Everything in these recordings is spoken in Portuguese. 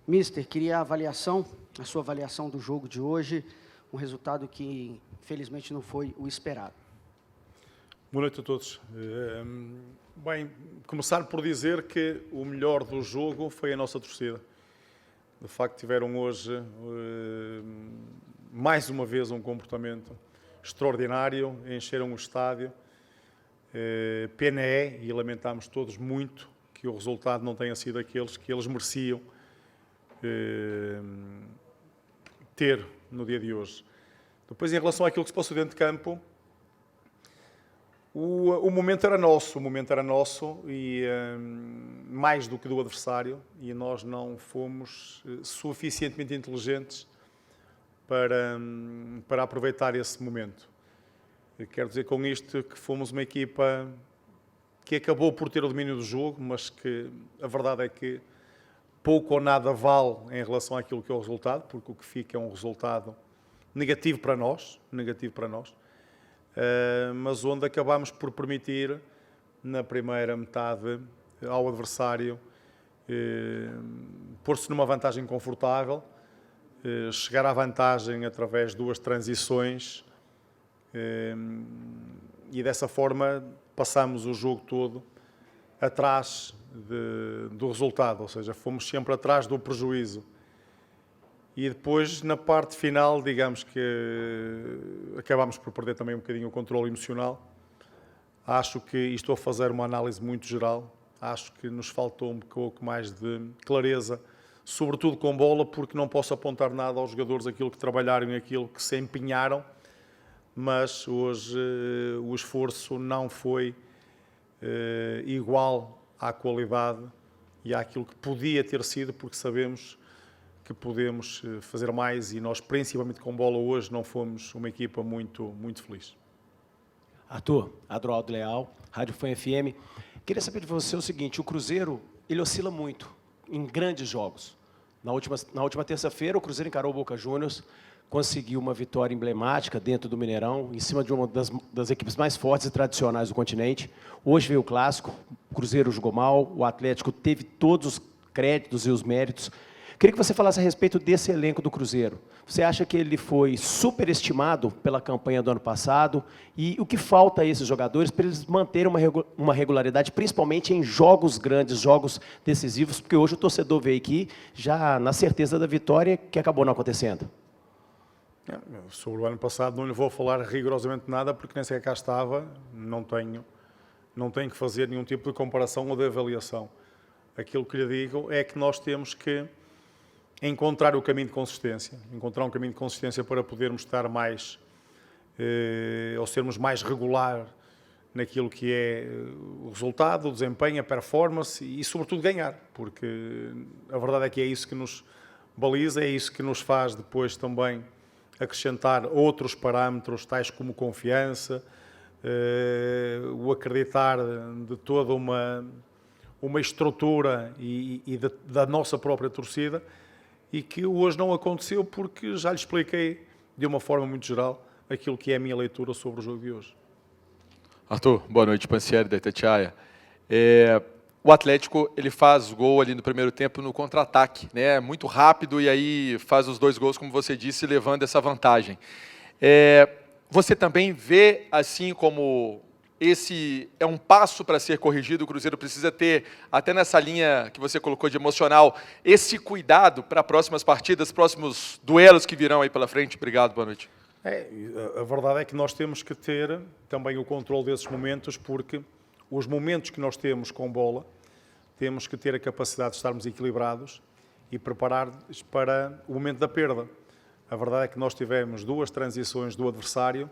Mister, queria a sua avaliação do jogo de hoje, um resultado que, infelizmente, não foi o esperado. Boa noite a todos. Bem, começar por dizer que o melhor do jogo foi a nossa torcida. De facto, tiveram hoje, mais uma vez, um comportamento extraordinário, encheram o estádio. Pena é, e lamentamos todos muito, que o resultado não tenha sido aqueles que eles mereciam ter no dia de hoje. Depois, em relação àquilo que se passou dentro de campo, o momento era nosso e mais do que do adversário, e nós não fomos suficientemente inteligentes para aproveitar esse momento. Quero dizer com isto que fomos uma equipa que acabou por ter o domínio do jogo, mas que a verdade é que pouco ou nada vale em relação àquilo que é o resultado, porque o que fica é um resultado negativo para nós, mas onde acabámos por permitir, na primeira metade, ao adversário pôr-se numa vantagem confortável, chegar à vantagem através de duas transições e dessa forma passamos o jogo todo atrás do resultado, ou seja, fomos sempre atrás do prejuízo. E depois, na parte final, digamos que acabámos por perder também um bocadinho o controle emocional. Acho que, e estou a fazer uma análise muito geral, acho que nos faltou um pouco mais de clareza, sobretudo com bola, porque não posso apontar nada aos jogadores, aquilo que trabalharam e aquilo que se empenharam, mas hoje o esforço não foi igual à qualidade e àquilo que podia ter sido, porque sabemos que podemos fazer mais e nós, principalmente com bola hoje, não fomos uma equipa muito feliz. Arthur, Adroaldo Leal, Rádio Fã FM. Queria saber de você o seguinte, o Cruzeiro, ele oscila muito em grandes jogos. Na última terça-feira, o Cruzeiro encarou o Boca Juniors, conseguiu uma vitória emblemática dentro do Mineirão, em cima de uma das equipes mais fortes e tradicionais do continente. Hoje veio o Clássico, o Cruzeiro jogou mal, o Atlético teve todos os créditos e os méritos. Queria que você falasse a respeito desse elenco do Cruzeiro. Você acha que ele foi superestimado pela campanha do ano passado? E o que falta a esses jogadores para eles manterem uma regularidade, principalmente em jogos grandes, jogos decisivos? Porque hoje o torcedor veio aqui já na certeza da vitória, que acabou não acontecendo. Sobre o ano passado não lhe vou falar rigorosamente nada, porque nem sequer cá estava, não tenho que fazer nenhum tipo de comparação ou de avaliação. Aquilo que lhe digo é que nós temos que encontrar o caminho de consistência, para podermos estar mais, ou sermos mais regular naquilo que é o resultado, o desempenho, a performance e, sobretudo, ganhar, porque a verdade é que é isso que nos baliza, é isso que nos faz depois também acrescentar outros parâmetros, tais como confiança, o acreditar de toda uma estrutura e da nossa própria torcida, e que hoje não aconteceu porque já lhe expliquei de uma forma muito geral aquilo que é a minha leitura sobre o jogo de hoje. Arthur, boa noite, Pansieri da Itatiaia. O Atlético ele faz gol ali no primeiro tempo no contra-ataque, né? Muito rápido e aí faz os dois gols, como você disse, levando essa vantagem. Você também vê assim como esse é um passo para ser corrigido, o Cruzeiro precisa ter, até nessa linha que você colocou de emocional, esse cuidado para próximas partidas, próximos duelos que virão aí pela frente? Obrigado, boa noite. A verdade é que nós temos que ter também o controle desses momentos, porque os momentos que nós temos com bola, temos que ter a capacidade de estarmos equilibrados e preparar-nos para o momento da perda. A verdade é que nós tivemos duas transições do adversário,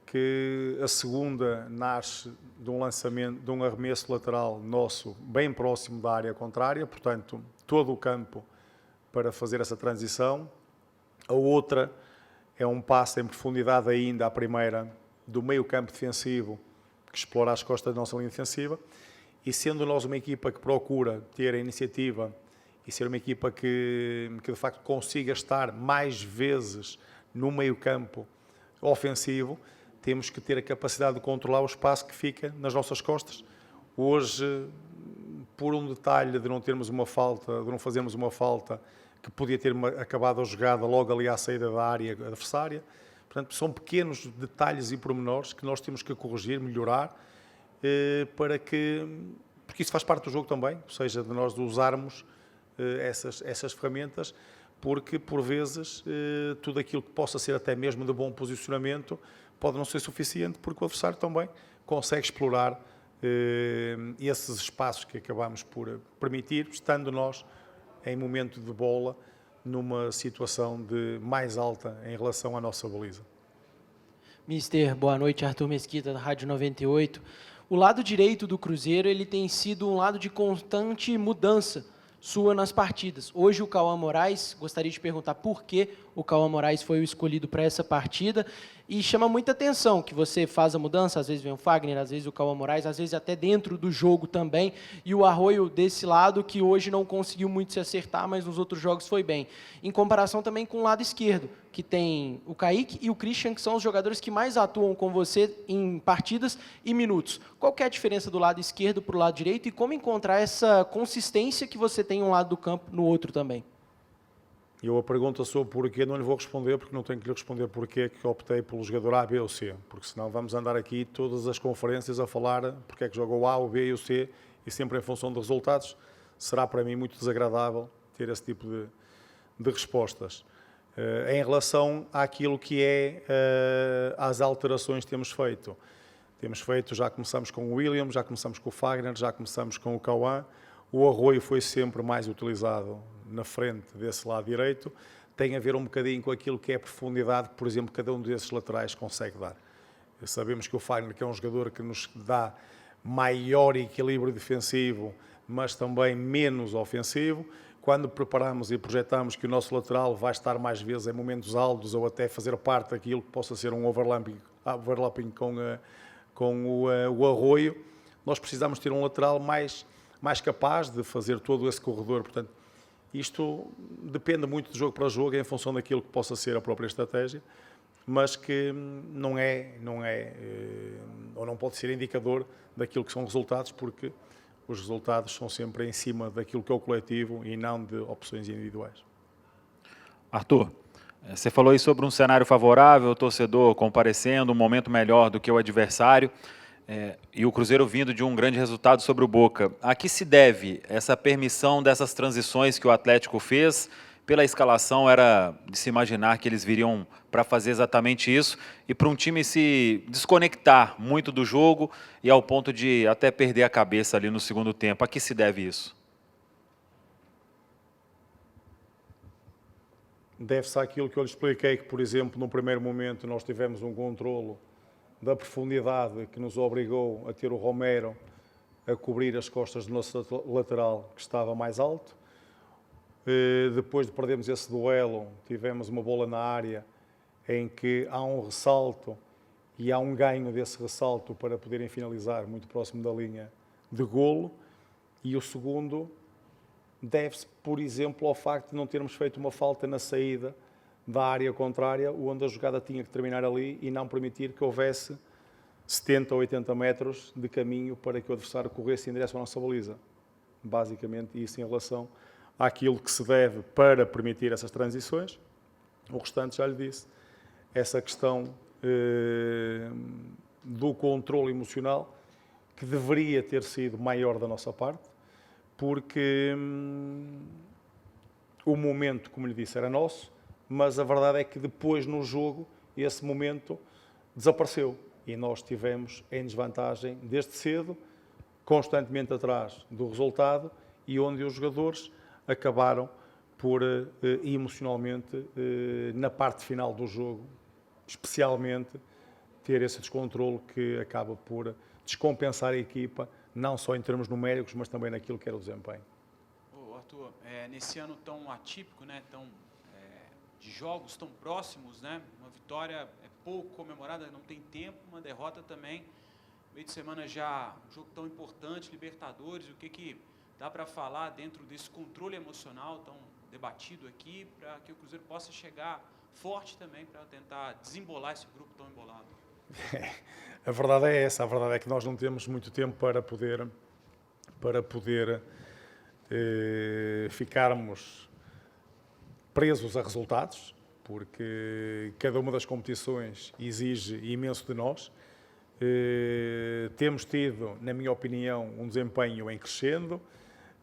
que a segunda nasce de um lançamento, de um arremesso lateral nosso, bem próximo da área contrária, portanto, todo o campo para fazer essa transição. A outra é um passe em profundidade ainda, a primeira, do meio campo defensivo, que explora as costas da nossa linha defensiva, e sendo nós uma equipa que procura ter a iniciativa e ser uma equipa que de facto consiga estar mais vezes no meio campo ofensivo, temos que ter a capacidade de controlar o espaço que fica nas nossas costas. Hoje, por um detalhe de não termos uma falta, de não fazermos uma falta que podia ter acabado a jogada logo ali à saída da área adversária. Portanto, são pequenos detalhes e pormenores que nós temos que corrigir, melhorar, porque isso faz parte do jogo também, ou seja, de nós usarmos essas ferramentas, porque por vezes tudo aquilo que possa ser até mesmo de bom posicionamento pode não ser suficiente, porque o adversário também consegue explorar esses espaços que acabamos por permitir, estando nós em momento de bola numa situação de mais alta em relação à nossa baliza. Mister, boa noite, Arthur Mesquita, da Rádio 98. O lado direito do Cruzeiro ele tem sido um lado de constante mudança sua nas partidas. Hoje o Cauã Moraes, gostaria de perguntar por que o Cauã Moraes foi o escolhido para essa partida, e chama muita atenção que você faz a mudança, às vezes vem o Fagner, às vezes o Cauã Moraes, às vezes até dentro do jogo também, e o Arroio desse lado que hoje não conseguiu muito se acertar, mas nos outros jogos foi bem. Em comparação também com o lado esquerdo, que tem o Kaique e o Christian, que são os jogadores que mais atuam com você em partidas e minutos. Qual que é a diferença do lado esquerdo para o lado direito e como encontrar essa consistência que você tem em um lado do campo no outro também? Eu a pergunta sobre porquê não lhe vou responder, porque não tenho que lhe responder porquê que optei pelo jogador A, B ou C, porque senão vamos andar aqui todas as conferências a falar porque é que jogou o A, o B e o C, e sempre em função de resultados. Será para mim muito desagradável ter esse tipo de respostas. Em relação àquilo que às alterações que temos feito. Já começamos com o William, já começamos com o Fagner, já começamos com o Cauã. O Arroio foi sempre mais utilizado na frente desse lado direito. Tem a ver um bocadinho com aquilo que é a profundidade que, por exemplo, cada um desses laterais consegue dar. Sabemos que o Fagner que é um jogador que nos dá maior equilíbrio defensivo, mas também menos ofensivo. Quando preparamos e projetamos que o nosso lateral vai estar mais vezes em momentos altos ou até fazer parte daquilo que possa ser um overlapping com o Arroio, nós precisamos ter um lateral mais capaz de fazer todo esse corredor. Portanto, isto depende muito de jogo para jogo, em função daquilo que possa ser a própria estratégia, mas que não é ou não pode ser indicador daquilo que são resultados, porque os resultados são sempre em cima daquilo que é o coletivo e não de opções individuais. Arthur, você falou aí sobre um cenário favorável, o torcedor comparecendo, um momento melhor do que o adversário, e o Cruzeiro vindo de um grande resultado sobre o Boca. A que se deve essa permissão dessas transições que o Atlético fez? Pela escalação era de se imaginar que eles viriam para fazer exatamente isso e para um time se desconectar muito do jogo e ao ponto de até perder a cabeça ali no segundo tempo. A que se deve isso? Deve-se àquilo que eu lhe expliquei, que, por exemplo, no primeiro momento nós tivemos um controlo da profundidade que nos obrigou a ter o Romero a cobrir as costas do nosso lateral, que estava mais alto. Depois de perdermos esse duelo, tivemos uma bola na área em que há um ressalto e há um ganho desse ressalto para poderem finalizar muito próximo da linha de golo. E o segundo deve-se, por exemplo, ao facto de não termos feito uma falta na saída da área contrária, onde a jogada tinha que terminar ali e não permitir que houvesse 70 ou 80 metros de caminho para que o adversário corresse em direção à nossa baliza. Basicamente, isso em relação àquilo que se deve para permitir essas transições. O restante já lhe disse. Essa questão do controle emocional, que deveria ter sido maior da nossa parte, porque o momento, como lhe disse, era nosso, mas a verdade é que depois no jogo esse momento desapareceu e nós estivemos em desvantagem desde cedo, constantemente atrás do resultado e onde os jogadores acabaram por emocionalmente, na parte final do jogo, especialmente, ter esse descontrole que acaba por descompensar a equipa, não só em termos numéricos, mas também naquilo que era o desempenho. Arthur, nesse ano tão atípico, né, de jogos tão próximos, né, uma vitória é pouco comemorada, não tem tempo, uma derrota também, meio de semana já, um jogo tão importante, Libertadores, o que dá para falar dentro desse controle emocional tão debatido aqui, para que o Cruzeiro possa chegar forte também para tentar desembolar esse grupo tão embolado? A verdade é essa, a verdade é que nós não temos muito tempo para poder para poder ficarmos presos a resultados, porque cada uma das competições exige imenso de nós. Temos tido, na minha opinião, um desempenho em crescendo.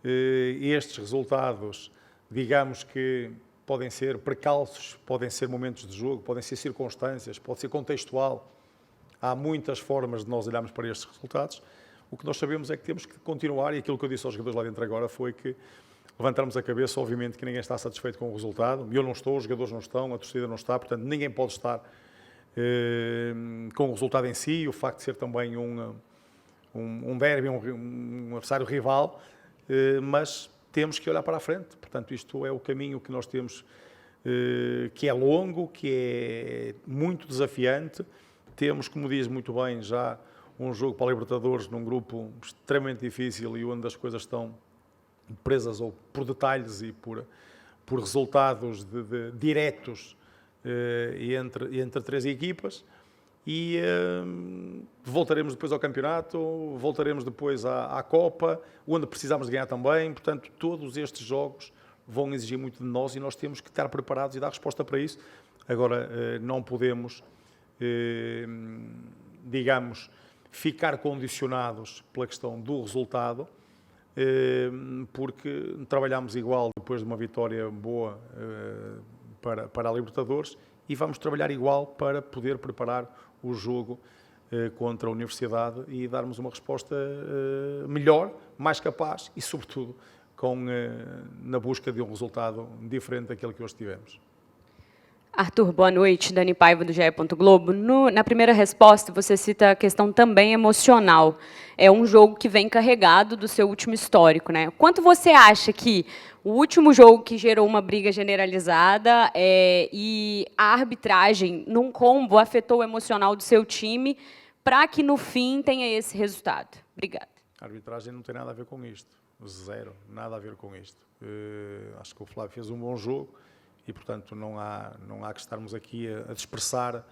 Estes resultados, digamos que podem ser precalços, podem ser momentos de jogo, podem ser circunstâncias, pode ser contextual. Há muitas formas de nós olharmos para estes resultados. O que nós sabemos é que temos que continuar, e aquilo que eu disse aos jogadores lá dentro agora foi que levantarmos a cabeça. Obviamente que ninguém está satisfeito com o resultado. Eu não estou, os jogadores não estão, a torcida não está, portanto ninguém pode estar com o resultado em si. O facto de ser também um derby, um adversário rival, mas temos que olhar para a frente. Portanto, isto é o caminho que nós temos, que é longo, que é muito desafiante. Temos, como diz muito bem, já um jogo para a Libertadores num grupo extremamente difícil e onde as coisas estão presas ou por detalhes e por resultados diretos entre três equipas. E voltaremos depois ao campeonato, voltaremos depois à Copa, onde precisamos de ganhar também. Portanto, todos estes jogos vão exigir muito de nós e nós temos que estar preparados e dar resposta para isso. Agora, não podemos, digamos, ficar condicionados pela questão do resultado, porque trabalhamos igual depois de uma vitória boa para a Libertadores e vamos trabalhar igual para poder preparar o jogo contra a Universidade e darmos uma resposta melhor, mais capaz e, sobretudo, na busca de um resultado diferente daquele que hoje tivemos. Arthur, boa noite. Dani Paiva, do GE. Globo. Na primeira resposta, você cita a questão também emocional. É um jogo que vem carregado do seu último histórico, né? Quanto você acha que o último jogo que gerou uma briga generalizada e a arbitragem, num combo, afetou o emocional do seu time para que, no fim, tenha esse resultado? Obrigada. A arbitragem não tem nada a ver com isto. Zero. Nada a ver com isto. Acho que o Flávio fez um bom jogo. E, portanto, não há que estarmos aqui a dispersar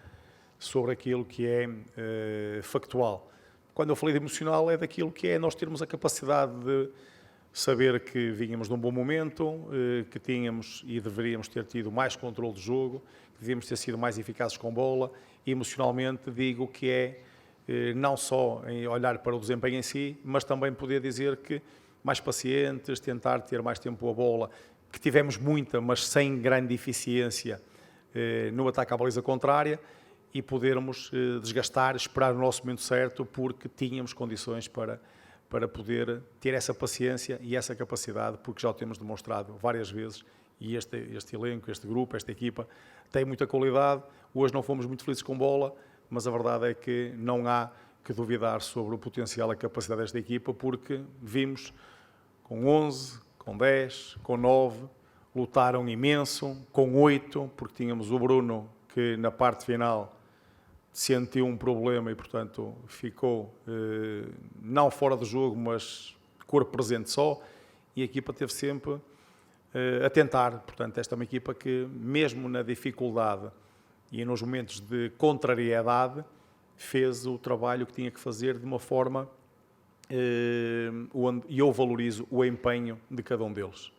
sobre aquilo que é factual. Quando eu falei de emocional, é daquilo que é nós termos a capacidade de saber que vínhamos num bom momento, que tínhamos e deveríamos ter tido mais controle do jogo, que devíamos ter sido mais eficazes com bola. E, emocionalmente, digo que é não só em olhar para o desempenho em si, mas também poder dizer que mais pacientes, tentar ter mais tempo a bola, que tivemos muita, mas sem grande eficiência no ataque à baliza contrária, e podermos desgastar, esperar o nosso momento certo, porque tínhamos condições para poder ter essa paciência e essa capacidade, porque já o temos demonstrado várias vezes, e este elenco, este grupo, esta equipa, tem muita qualidade. Hoje não fomos muito felizes com bola, mas a verdade é que não há que duvidar sobre o potencial, a capacidade desta equipa, porque vimos com 11, com 10, com 9, lutaram imenso, com 8, porque tínhamos o Bruno, que na parte final sentiu um problema e, portanto, ficou não fora do jogo, mas corpo presente só, e a equipa teve sempre a tentar. Portanto, esta é uma equipa que, mesmo na dificuldade e nos momentos de contrariedade, fez o trabalho que tinha que fazer de uma forma e eu valorizo o empenho de cada um deles.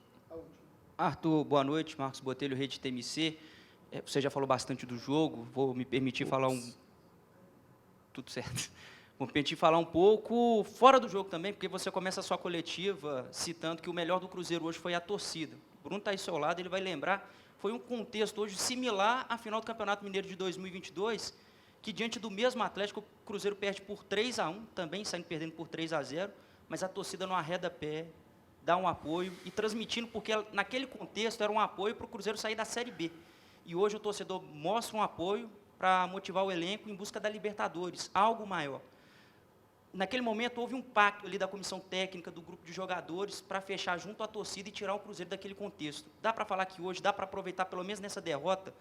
Arthur, boa noite. Marcos Botelho, Rede TMC. Você já falou bastante do jogo, vou me permitir falar Tudo certo. Vou me permitir falar um pouco fora do jogo também, porque você começa a sua coletiva citando que o melhor do Cruzeiro hoje foi a torcida. O Bruno está aí ao seu lado, ele vai lembrar, foi um contexto hoje similar à final do Campeonato Mineiro de 2022, que diante do mesmo Atlético, o Cruzeiro perde por 3-1, também saindo perdendo por 3-0, mas a torcida não arreda pé, dá um apoio, e transmitindo, porque naquele contexto era um apoio para o Cruzeiro sair da Série B. E hoje o torcedor mostra um apoio para motivar o elenco em busca da Libertadores, algo maior. Naquele momento houve um pacto ali da comissão técnica, do grupo de jogadores, para fechar junto à torcida e tirar o Cruzeiro daquele contexto. Dá para falar que hoje, dá para aproveitar pelo menos nessa derrota,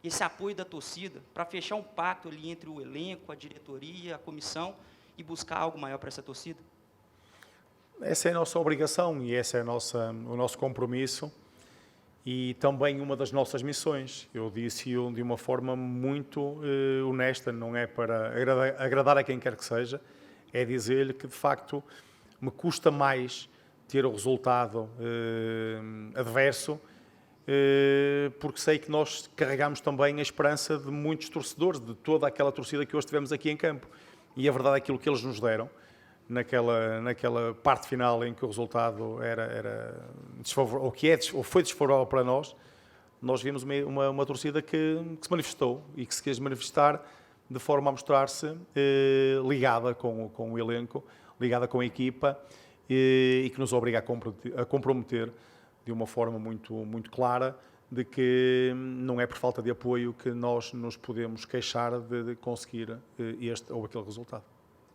esse apoio da torcida, para fechar um pacto ali entre o elenco, a diretoria, a comissão, e buscar algo maior para essa torcida? Essa é a nossa obrigação e esse é o nosso compromisso e também uma das nossas missões. Eu disse-o de uma forma muito honesta, não é para agradar a quem quer que seja, é dizer-lhe que, de facto, me custa mais ter o resultado adverso, porque sei que nós carregamos também a esperança de muitos torcedores, de toda aquela torcida que hoje tivemos aqui em campo. E a verdade é aquilo que eles nos deram, naquela parte final em que o resultado era desfavorável, ou foi desfavorável para nós vimos uma torcida que se manifestou e que se quis manifestar de forma a mostrar-se ligada com o elenco, ligada com a equipa, e que nos obriga a comprometer de uma forma muito clara de que não é por falta de apoio que nós nos podemos queixar de conseguir este ou aquele resultado.